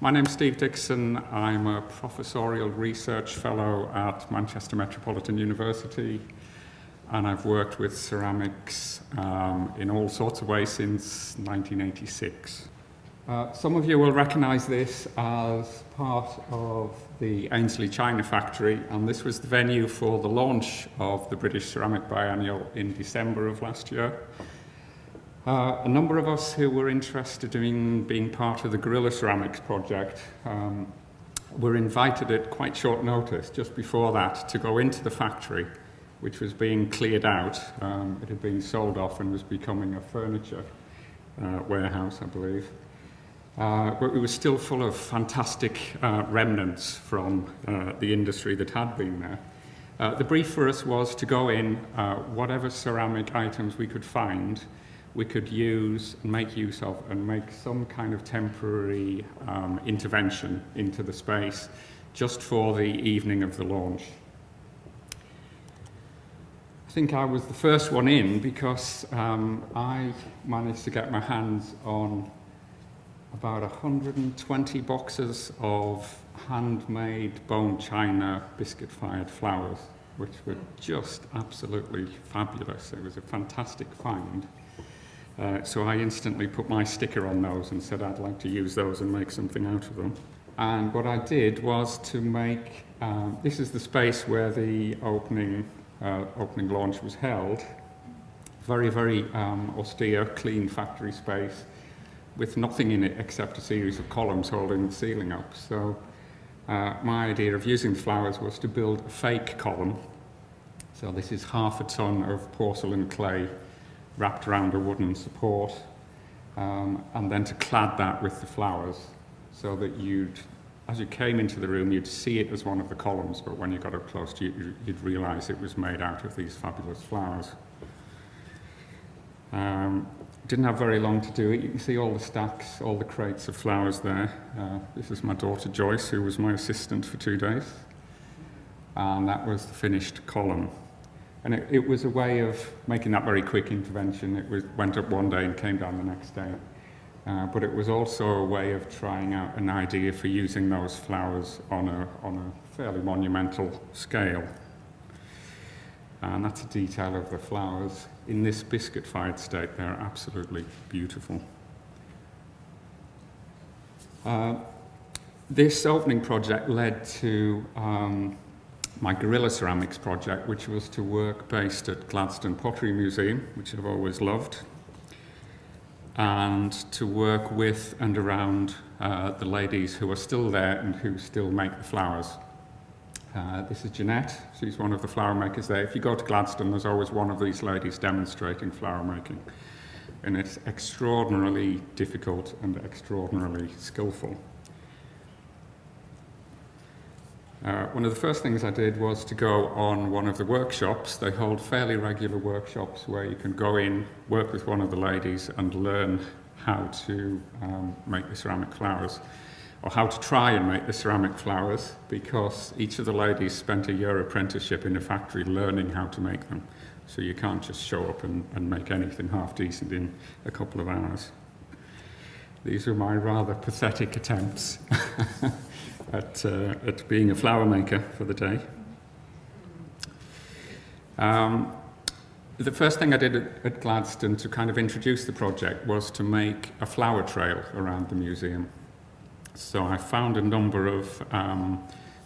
My name's Steve Dixon. I'm a professorial research fellow at Manchester Metropolitan University, and I've worked with ceramics in all sorts of ways since 1986. Some of you will recognise this as part of the Ainsley China factory, and this was the venue for the launch of the Briish Ceramics Biennial in December of last year. A number of us who were interested in being part of the Guerrilla Ceramics project were invited at quite short notice, just before that, to go into the factory, which was being cleared out. It had been sold off and was becoming a furniture warehouse, I believe. But it was still full of fantastic remnants from the industry that had been there. The brief for us was to go in, whatever ceramic items we could find, we could use and make use of and make some kind of temporary intervention into the space just for the evening of the launch. I think I was the first one in because I managed to get my hands on about 120 boxes of handmade bone china biscuit-fired flowers, which were just absolutely fabulous. It was a fantastic find. So I instantly put my sticker on those and said I'd like to use those and make something out of them. And what I did was to make, this is the space where the opening launch was held. Very, very austere, clean factory space with nothing in it except a series of columns holding the ceiling up. So my idea of using the flowers was to build a fake column. So this is half a ton of porcelain clay wrapped around a wooden support, and then to clad that with the flowers so that as you came into the room, you'd see it as one of the columns, but when you got up close to it, you'd realise it was made out of these fabulous flowers. Didn't have very long to do it. You can see all the stacks, all the crates of flowers there. This is my daughter Joyce, who was my assistant for 2 days, and that was the finished column. And it was a way of making that very quick intervention. It went up one day and came down the next day. But it was also a way of trying out an idea for using those flowers on a fairly monumental scale. And that's a detail of the flowers. In this biscuit-fired state, they're absolutely beautiful. This opening project led to my Guerrilla Ceramics project, which was to work based at Gladstone Pottery Museum, which I've always loved, and to work with and around the ladies who are still there and who still make the flowers. This is Jeanette. She's one of the flower makers there. If you go to Gladstone, there's always one of these ladies demonstrating flower making, and it's extraordinarily difficult and extraordinarily skillful. One of the first things I did was to go on one of the workshops. They hold fairly regular workshops where you can go in, work with one of the ladies and learn how to make the ceramic flowers, or how to try and make the ceramic flowers, because each of the ladies spent a year apprenticeship in a factory learning how to make them. So you can't just show up and make anything half decent in a couple of hours. These are my rather pathetic attempts at being a flower maker for the day. The first thing I did at Gladstone to kind of introduce the project was to make a flower trail around the museum. So I found a number of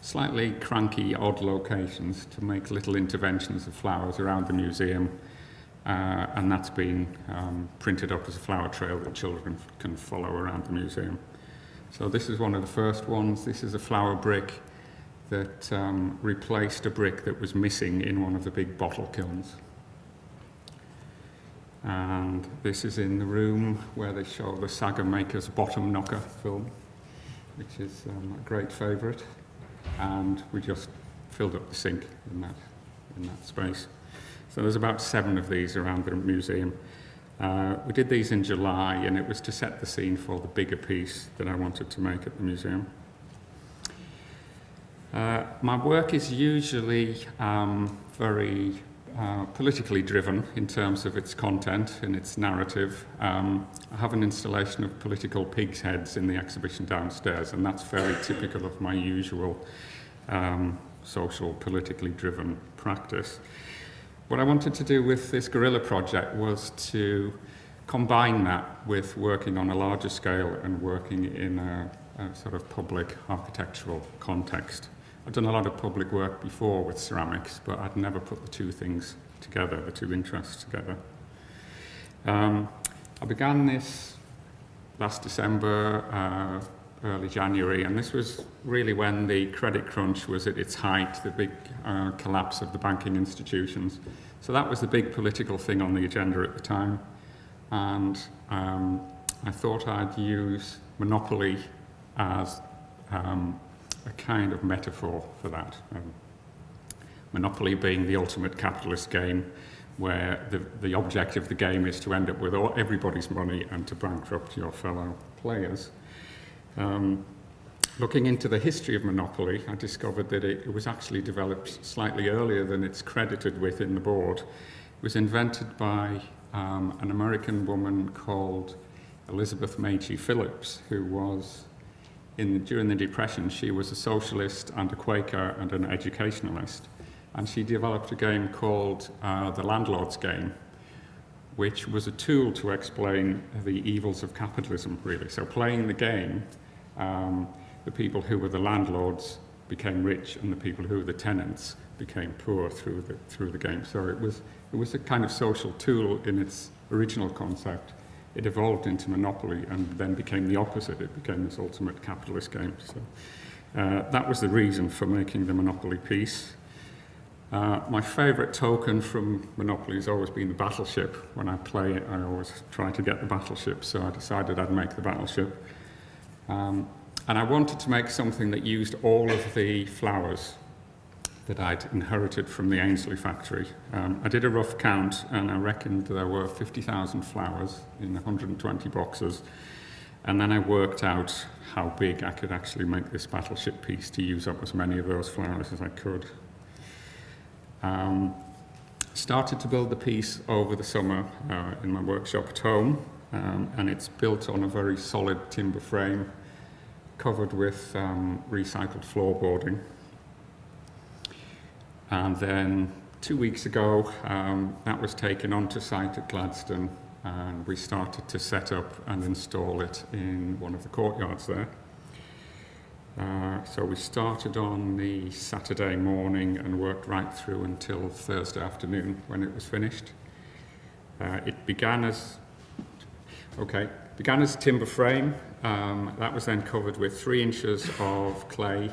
slightly cranky, odd locations to make little interventions of flowers around the museum, and that's been printed up as a flower trail that children can follow around the museum. So this is one of the first ones. This is a flower brick that replaced a brick that was missing in one of the big bottle kilns. And this is in the room where they show the Saga Maker's Bottom Knocker film, which is a great favourite. And we just filled up the sink in that space. So there's about 7 of these around the museum. We did these in July, and it was to set the scene for the bigger piece that I wanted to make at the museum. My work is usually very politically driven in terms of its content and its narrative. I have an installation of political pigs' heads in the exhibition downstairs, and that's very typical of my usual social, politically driven practice. What I wanted to do with this guerrilla project was to combine that with working on a larger scale and working in a sort of public architectural context. I've done a lot of public work before with ceramics, but I'd never put the two things together, the two interests together. I began this last December, early January, and this was really when the credit crunch was at its height, the big collapse of the banking institutions. So that was the big political thing on the agenda at the time. And I thought I'd use monopoly as a kind of metaphor for that. Monopoly being the ultimate capitalist game, where the object of the game is to end up with everybody's money and to bankrupt your fellow players. Looking into the history of monopoly, I discovered that it was actually developed slightly earlier than it's credited with in the board. It was invented by an American woman called Elizabeth Magie Phillips, who was, during the Depression, she was a socialist and a Quaker and an educationalist. And she developed a game called the landlord's game, which was a tool to explain the evils of capitalism, really. So playing the game, the people who were the landlords became rich, and the people who were the tenants became poor through the game. So it was a kind of social tool in its original concept. It evolved into monopoly and then became the opposite. It became this ultimate capitalist game. So that was the reason for making the monopoly piece. My favourite token from monopoly has always been the battleship. When I play it, I always try to get the battleship, so I decided I'd make the battleship. And I wanted to make something that used all of the flowers that I'd inherited from the Ainsley factory. I did a rough count, and I reckoned there were 50,000 flowers in 120 boxes. And then I worked out how big I could actually make this battleship piece to use up as many of those flowers as I could. Started to build the piece over the summer in my workshop at home, and it's built on a very solid timber frame covered with recycled floorboarding. And then 2 weeks ago, that was taken onto site at Gladstone, and we started to set up and install it in one of the courtyards there. So we started on the Saturday morning and worked right through until Thursday afternoon when it was finished. It began as a timber frame. That was then covered with 3 inches of clay,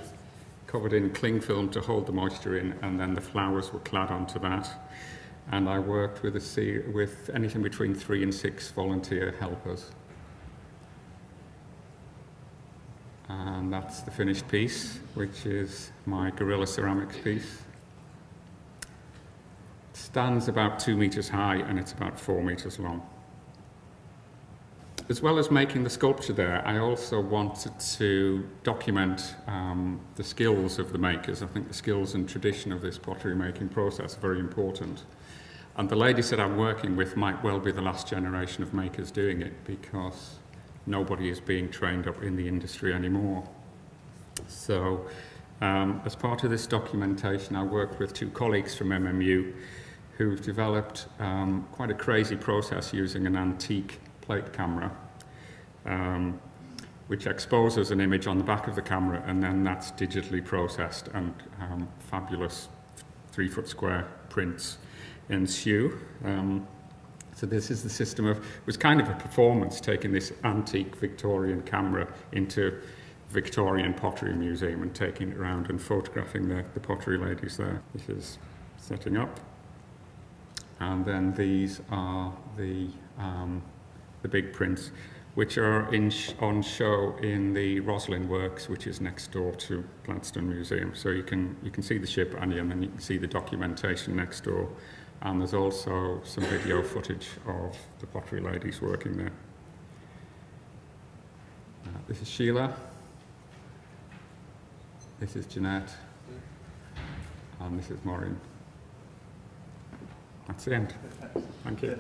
covered in cling film to hold the moisture in, and then the flowers were clad onto that. And I worked with anything between 3 and 6 volunteer helpers. And that's the finished piece, which is my Guerrilla Ceramics piece. It stands about 2 meters high and it's about 4 meters long. As well as making the sculpture there, I also wanted to document the skills of the makers. I think the skills and tradition of this pottery making process are very important. And the ladies that I'm working with might well be the last generation of makers doing it, because nobody is being trained up in the industry anymore. So as part of this documentation, I worked with 2 colleagues from MMU who've developed quite a crazy process using an antique plate camera, which exposes an image on the back of the camera, and then that's digitally processed, and fabulous 3-foot square prints ensue. So this is the system it was kind of a performance, taking this antique Victorian camera into Victorian Pottery Museum and taking it around and photographing the pottery ladies there. This is setting up. And then these are the big prints, which are on show in the Roslin Works, which is next door to Gladstone Museum. So you can see the ship, and then you can see the documentation next door. And there's also some video footage of the pottery ladies working there. This is Sheila. This is Jeanette. And this is Maureen. That's the end. Thank you.